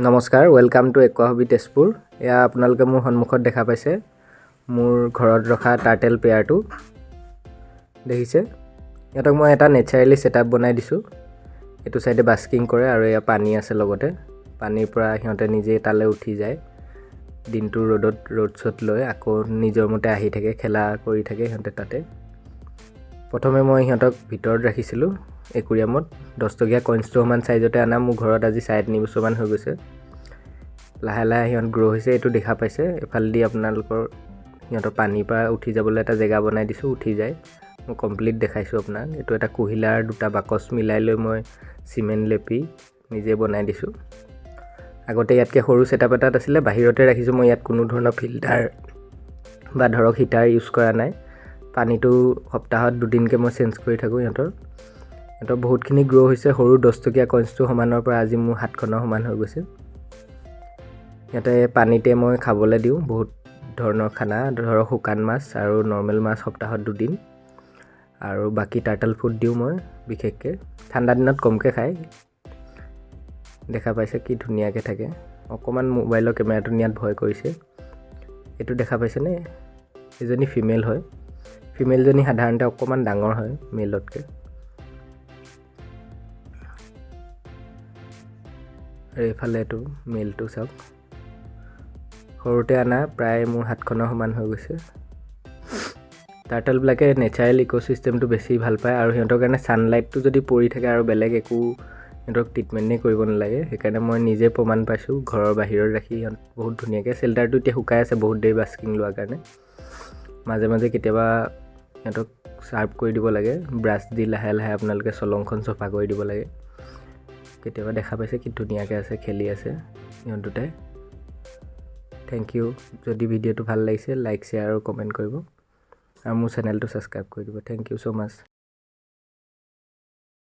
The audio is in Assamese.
নমস্কাৰ, ৱেলকাম টু একুৱা হবি তেজপুৰ। এয়া আপোনালোকে মোৰ সন্মুখত দেখা পাইছে মোৰ ঘৰত ৰখা টাৰ্টেল পেয়াৰটো দেখিছে। ইহঁতক মই এটা নেচাৰেলি ছেটআপ বনাই দিছোঁ। এইটো সাইডে বাস্কিং কৰে আৰু এয়া পানী আছে লগতে। পানীৰ পৰা সিহঁতে নিজে তালে উঠি যায়। দিনটো ৰ'দ শ্বট লৈ আকৌ নিজৰ মতে আহি থাকে, খেলা কৰি থাকে সিহঁতে তাতে। প্ৰথমে মই সিহঁতক ভিতৰত ৰাখিছিলোঁ একুৰিয়ামত। 10 টকীয়া কইনছটো সমান সাইজতে আনা, মোৰ ঘৰত আজি 3.5 বছৰমান হৈ গৈছে। লাহে লাহে সিহঁত গ্ৰ' হৈছে, এইটো দেখা পাইছে। এফালেদি আপোনালোকৰ সিহঁতৰ পানীৰ পৰা উঠি যাবলৈ এটা জেগা বনাই দিছোঁ, উঠি যায়। মই কমপ্লিট দেখাইছোঁ আপোনাক। এইটো এটা কুহিলাৰ দুটা বাকচ মিলাই লৈ মই চিমেণ্ট লেপি নিজে বনাই দিছোঁ। আগতে ইয়াতকৈ সৰু ছেটআপ এটাত আছিলে, বাহিৰতে ৰাখিছোঁ। মই ইয়াত কোনো ধৰণৰ ফিল্টাৰ বা ধৰক হিটাৰ ইউজ কৰা নাই। পানীটো সপ্তাহত 2 দিনকৈ মই চেঞ্জ কৰি থাকোঁ সিহঁতৰ বহুতখিনি গ্ৰ' হৈছে। সৰু 10 টকীয়া কইনছটো সমানৰ পৰা আজি মোৰ হাতখনৰ সমান হৈ গৈছে। ইয়াতে পানীতে মই খাবলৈ দিওঁ বহুত ধৰণৰ খানা, ধৰক শুকান মাছ আৰু নৰ্মেল মাছ সপ্তাহত 2 দিন, আৰু বাকী টাৰ্টল ফুড দিওঁ মই বিশেষকৈ। ঠাণ্ডা দিনত কমকৈ খায়। দেখা পাইছে কি ধুনীয়াকৈ থাকে। অকণমান মোবাইলৰ কেমেৰাটো নিয়াত ভয় কৰিছে। এইটো দেখা পাইছেনে? এজনী ফিমেল হয়। ফিমেলজনী সাধাৰণতে অকণমান ডাঙৰ হয় মেলতকৈ। আৰু এইফালে এইটো মেলটো চাওক, সৰুতে আনা প্ৰায় মোৰ হাতখনৰ সমান হৈ গৈছে। টাৰ্টলবিলাকে নেচাৰেল ইক'চিষ্টেমটো বেছি ভাল পায়, আৰু সিহঁতৰ কাৰণে ছানলাইটটো যদি পৰি থাকে আৰু বেলেগ একো সিহঁতক ট্ৰিটমেণ্টেই কৰিব নালাগে। সেইকাৰণে মই নিজে প্ৰমাণ পাইছোঁ ঘৰৰ বাহিৰত ৰাখি সিহঁত বহুত ধুনীয়াকৈ। চেল্টাৰটো এতিয়া শুকাই আছে বহুত দেৰি বাস্কিং লোৱাৰ কাৰণে। মাজে মাজে কেতিয়াবা সিহঁতক চাৰ্ভ কৰি দিব লাগে, ব্ৰাছ দি লাহে লাহে আপোনালোকে চলংখন চফা কৰি দিব লাগে। কেতিয়াবা দেখা পাইছে কি ধুনীয়াকৈ আছে, খেলি আছে সিহঁত দুটাই। Thank you. যদি ভিডিঅ'টো ভাল লাগিছে লাইক, শ্বেয়াৰ আৰু কমেণ্ট কৰিব, আৰু মোৰ চেনেলটো ছাবস্ক্ৰাইব কৰি দিব। Thank you so' much.